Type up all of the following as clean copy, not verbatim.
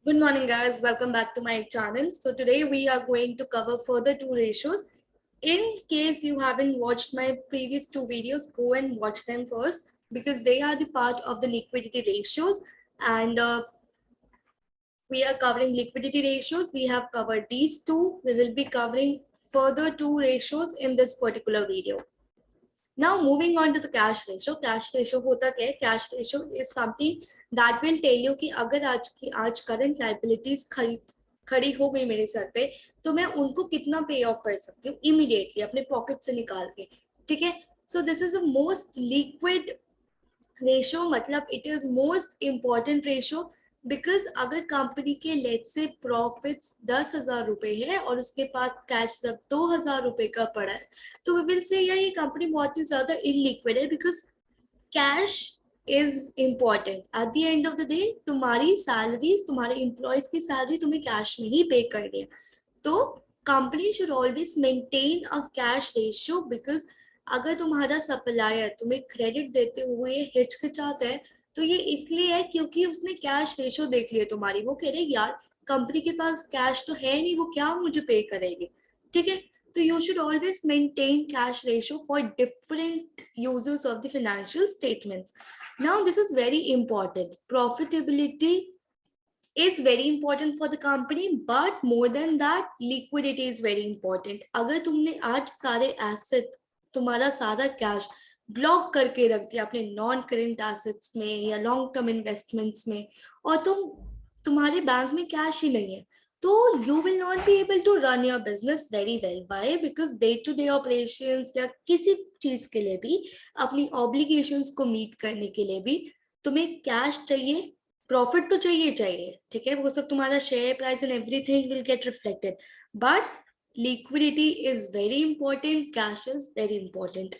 Good morning, guys. Welcome back to my channel. So today we are going to cover further two ratios. In case you haven't watched my previous two videos, go and watch them first because they are the part of the liquidity ratios. And we are covering liquidity ratios. We have covered these two. We will be covering further two ratios in this particular video. Now moving on to the cash ratio. Cash ratio होता क्या है? Cash ratio is something that will tell you कि अगर आज current liabilities खड़ी हो गई मेरे सर पे तो मैं उनको कितना पे ऑफ कर सकती हूँ इमीडिएटली अपने पॉकेट से निकाल के. ठीक है. So this is a most liquid ratio, मतलब it is most important ratio because अगर कंपनी के लेट से प्रॉफिट्स 10,000 रुपए है और उसके पास कैश सिर्फ 2,000 रुपए का पड़ा है तो वी विल से यार ये कंपनी बहुत ही ज्यादा इलिक्विड है because cash is important. At the end of the day तुम्हारी सैलरीज, तुम्हारे एम्प्लॉयज की सैलरी तुम्हें कैश में ही पे करनी है. तो company should always maintain a cash ratio because अगर तुम्हारा सप्लायर तुम्हें क्रेडिट देते हुए हिचकिचाता है तो ये इसलिए है क्योंकि उसने कैश रेशियो देख लिया तुम्हारी. वो कह रहे यार कंपनी के पास कैश तो है नहीं, वो क्या मुझे पे करेगी. ठीक है. तो you should always maintain cash ratio for different users of the financial statements. Now this is very important. Profitability is very important for the company, but more than that liquidity is very important. अगर तुमने आज सारे asset, तुम्हारा सारा cash block करके रख दिया अपने नॉन करेंट एसेट्स में या लॉन्ग टर्म इन्वेस्टमेंट्स में और तुम्हारे बैंक में कैश ही नहीं है तो you will not be able to run your business very well. Why? Because day to day operations या किसी चीज के लिए भी अपनी obligations को meet करने के लिए भी तुम्हें कैश चाहिए. प्रॉफिट तो चाहिए चाहिए, ठीक है, वो सब तुम्हारा share price and everything will get reflected, but liquidity is very important, cash is very important.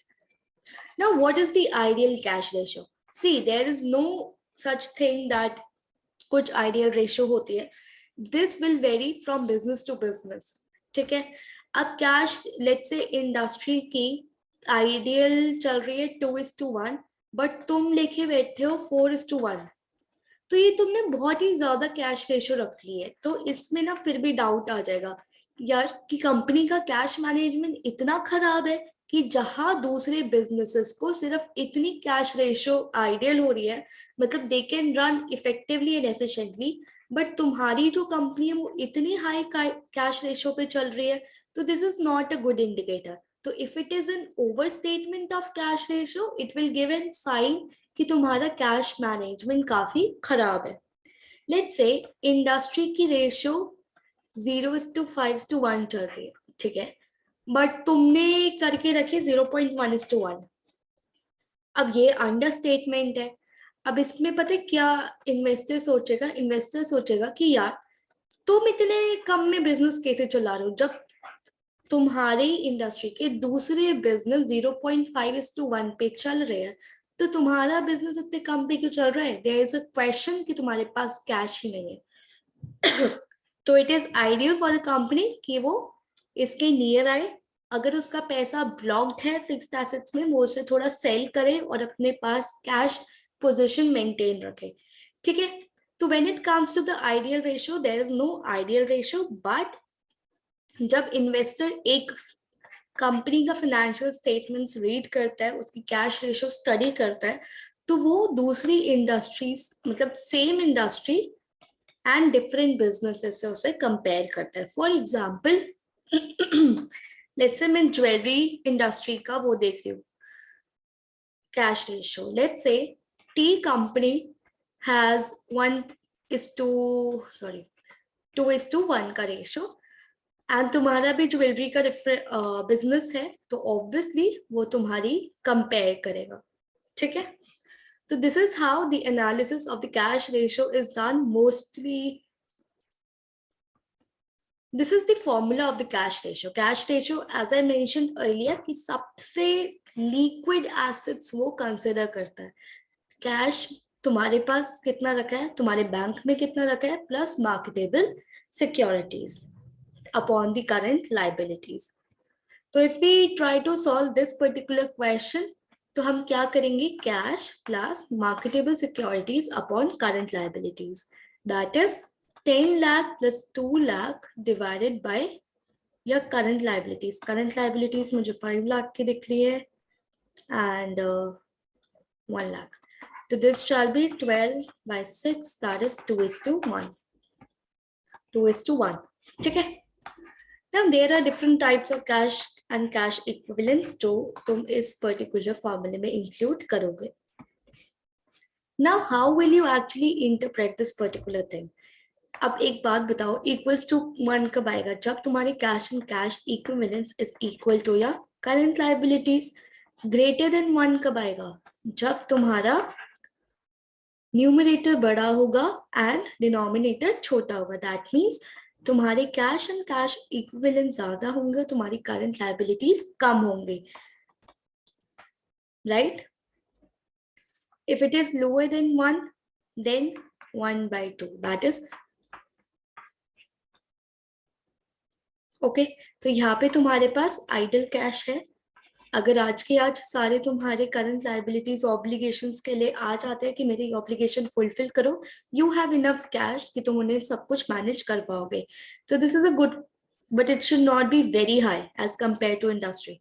Now what is the ideal cash ratio? See, there is no such thing that कुछ ideal ratio होती है. This will vary from business to business. ठीक है. अब cash let's say industry की ideal चल रही है 2:1, बट तुम लेके बैठे हो 4:1, तो ये तुमने बहुत ही ज्यादा कैश रेशियो रख ली है. तो इसमें ना फिर भी डाउट आ जाएगा यार कि कंपनी का कैश मैनेजमेंट इतना खराब है कि जहां दूसरे बिजनेसेस को सिर्फ इतनी कैश रेशियो आइडियल हो रही है, मतलब they can run effectively and efficiently, but तुम्हारी जो कंपनी है वो इतनी हाई कैश रेशियो पे चल रही है, तो this is not a good indicator. तो if it is an over statement of cash ratio it will give an sign कि तुम्हारा कैश मैनेजमेंट काफी खराब है. लेट्स से इंडस्ट्री की रेशियो 0:5:1 चल रही है, ठीक है, बट तुमने करके रखे 0.1:1. अब ये अंडर स्टेटमेंट है. अब इसमें पता है क्या इन्वेस्टर सोचेगा कि यार तुम इतने कम में बिजनेस कैसे चला रहे हो जब तुम्हारी इंडस्ट्री के दूसरे बिजनेस 0.5:1 पे चल रहे हैं, तो तुम्हारा बिजनेस इतने कम पे क्यों चल रहा है. देयर इज अ क्वेश्चन कि तुम्हारे पास कैश ही नहीं है. तो it is ideal for the company कि वो इसके नियर आए. अगर उसका पैसा ब्लॉक्ड है फिक्स्ड एसेट्स में, वो उसे थोड़ा सेल करे और अपने पास कैश पोजीशन मेंटेन रखे. ठीक है. तो when it comes to the ideal ratio, there is no ideal ratio, but जब इन्वेस्टर एक कंपनी का फाइनेंशियल स्टेटमेंट्स रीड करता है, उसकी कैश रेशियो स्टडी करता है, तो वो दूसरी इंडस्ट्रीज, मतलब same industry and different businesses से उसे कंपेयर करता है. फॉर एग्जांपल लेट्स से मैं ज्वेलरी इंडस्ट्री का वो देख रही हूँ cash ratio. Let's say T company has 2:1 का रेशियो एंड तुम्हारा भी ज्वेलरी का बिजनेस है, तो ऑब्वियसली वो तुम्हारी कंपेयर करेगा. ठीक है. तो this is how the analysis of the cash ratio is done mostly. This is the formula of the cash ratio. Cash ratio as I mentioned earlier कि सबसे लिक्विड एसेट्स वो कंसिडर करता है. कैश तुम्हारे पास कितना रखा है, तुम्हारे बैंक में कितना रखा है, plus marketable securities upon the current liabilities. So if we try to solve this particular question, तो हम क्या करेंगे, cash plus marketable securities upon current liabilities, that is 10 lakh plus 2 lakh divided by your current liabilities. Current liabilities मुझे 5 lakh की दिख रही है and 1 lakh. So this shall be 12 by 6, that is 2:1. 2:1. ठीक है. Now there are different types of cash and cash equivalents जो तुम इस particular formula में include करोगे. Now how will you actually interpret this particular thing? अब एक बात बताओ, equals to 1 कब आएगा? जब तुम्हारे cash and cash equivalents is equal to your current liabilities. Greater than 1 कब आएगा? जब तुम्हारा न्यूमरेटर बड़ा होगा एंड डिनोमिनेटर छोटा होगा. दैट मीन्स तुम्हारे कैश एंड कैश इक्विवेलेंट ज्यादा होंगे, तुम्हारी करंट लायबिलिटीज कम होंगे. Right? If it is lower than 1 then 1/2. That is okay. तो यहाँ पे तुम्हारे पास आइडल कैश है. अगर आज के आज सारे तुम्हारे करंट लायबिलिटीज ऑब्लिगेशंस के लिए आ जाते हैं कि मेरी ऑब्लिगेशन फुलफिल करो, यू हैव इनफ कैश कि तुम उन्हें सब कुछ मैनेज कर पाओगे. तो this is a good, but it should not be very high as compare to industry.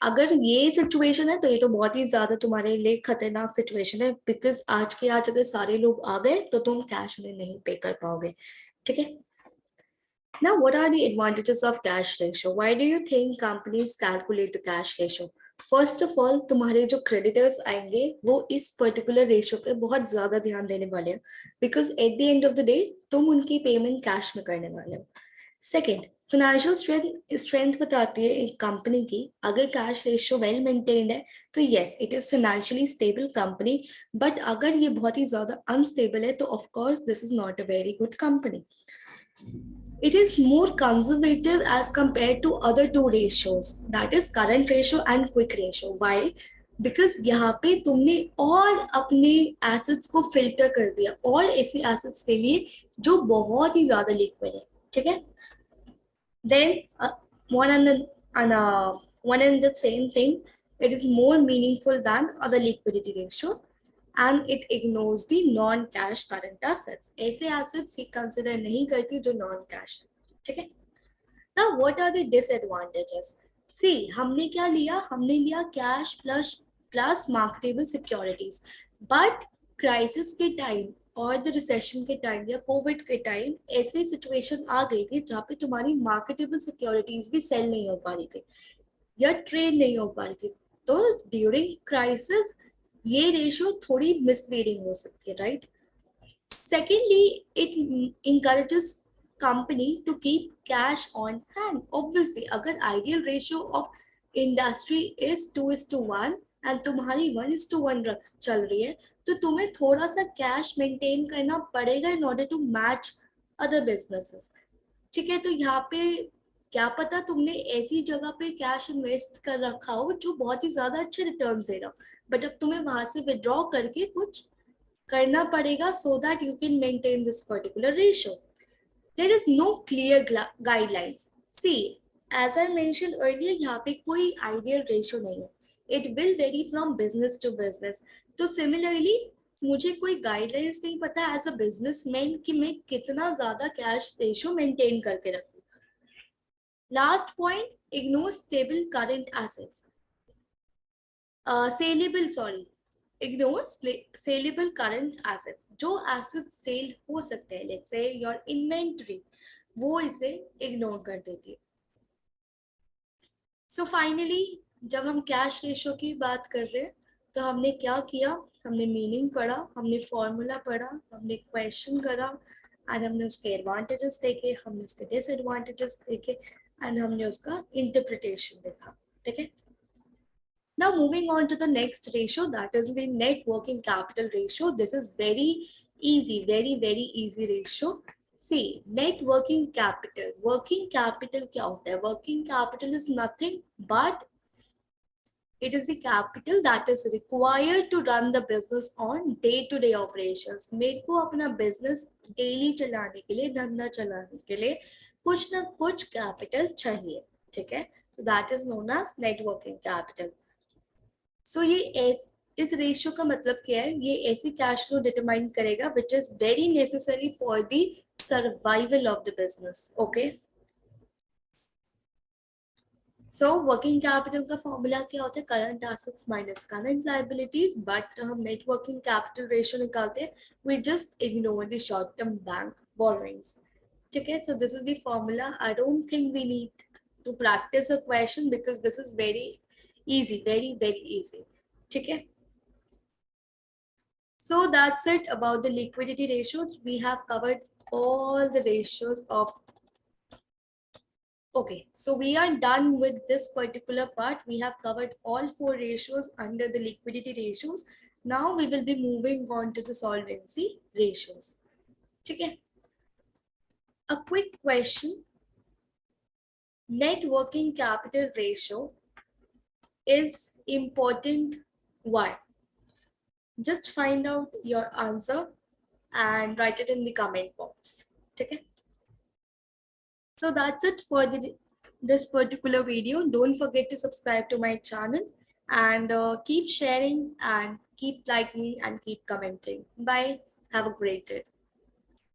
अगर ये सिचुएशन है तो ये तो बहुत ही ज्यादा तुम्हारे लिए खतरनाक सिचुएशन है, बिकॉज आज के आज अगर सारे लोग आ गए तो तुम कैश उन्हें नहीं पे कर पाओगे. ठीक है. Now, what are the advantages of cash ratio? Why do you think companies calculate the cash ratio? First of all, तुम्हारे जो creditors आएंगे वो इस particular ratio पे बहुत ज्यादा ध्यान देने वाले हैं, because at the end of the day तुम उनकी payment cash में करने वाले हो. Second, financial strength बताती है एक company की. अगर cash ratio well maintained है तो yes, it is financially stable company. But अगर ये बहुत ही ज्यादा unstable है तो of course this is not a very good company. It is more conservative as compared to other two ratios, that is current ratio and quick ratio. Why? Because यहाँ पे तुमने और अपने assets को filter कर दिया और ऐसी assets ले लिए जो बहुत ही ज्यादा liquid है. ठीक है. Then one and the same thing, it is more meaningful than other liquidity ratios. And it ignores the non-cash current assets. ऐसे assets ये consider नहीं करती जो non-cash है. ठीक है. Now what are the disadvantages? See, हमने क्या लिया? हमने लिया cash plus marketable securities. But crisis के time और the recession के time या COVID के time ऐसी situation आ गई थी जहाँ पे तुम्हारी marketable securities भी sell नहीं हो पा रही थी या trade नहीं हो पा रही थी. तो during crisis ये रेशियो थोड़ी मिसलीडिंग हो सकती है. Right. Secondly, it encourages company to keep cash on hand. Obviously अगर ideal ratio of industry is 2:1 and तुम्हारी 1:1 चल रही है तो तुम्हें थोड़ा सा कैश मेंटेन करना पड़ेगा in order to match other businesses. ठीक है. तो यहाँ पे क्या पता तुमने ऐसी जगह पे कैश इन्वेस्ट कर रखा हो जो बहुत ही ज्यादा अच्छे रिटर्न्स दे रहा हो, बट अब तुम्हें वहां से विड्रॉ करके कुछ करना पड़ेगा so that you can maintain this particular ratio. There is no clear guidelines. See, as I mentioned earlier, यहाँ पे कोई ideal ratio नहीं है. It will vary from business to business. तो similarly, मुझे कोई guidelines नहीं पता as a businessman कि मैं कितना ज्यादा cash ratio maintain करके रखूं. Last point, ignore stable current assets. Ignore saleable current assets. जो assets sale हो सकते हैं, let's say your inventory, वो इसे ignore कर देती है. So finally, जब हम cash ratio की बात कर रहे हैं तो हमने क्या किया? हमने मीनिंग पढ़ा, हमने फॉर्मूला पढ़ा, हमने क्वेश्चन करा एंड हमने उसके एडवांटेजेस देखे, हमने उसके डिसएडवांटेजेस देखे एंड हमने उसका इंटरप्रिटेशन देखा. ठीक है. Now moving on to the next ratio, that is the net working capital ratio. This is very easy, very easy ratio. See, net working capital. Working capital क्या होता है? Working capital is nothing but it is the capital that is required to run the business on day-to-day operations. मेरे को अपना business daily चलाने के लिए, धंधा चलाने के लिए कुछ ना कुछ capital चाहिए. ठीक है. So that is known as net working capital. So ये इस रेशियो का मतलब क्या है? ये ऐसी कैश फ्लो डिटरमाइन करेगा which is very necessary for the survival of the business. Okay, so working capital का फॉर्मूला क्या होता है? Current assets minus current liabilities. But हम नेट वर्किंग कैपिटल रेशियो निकालते हैं, we just ignore the short term bank borrowings. ठीक है, so this is the formula. I don't think we need to practise a question because this is very easy, very very easy. ठीक है, so that's it about the liquidity ratios. We have covered all the ratios of. Okay, so we are done with this particular part. We have covered all four ratios under the liquidity ratios. Now we will be moving on to the solvency ratios. Okay, a quick question. Net working capital ratio is important. Why? Just find out your answer and write it in the comment box. Okay, so that's it for this particular video. Don't forget to subscribe to my channel and keep sharing and keep liking and keep commenting. Bye, have a great day.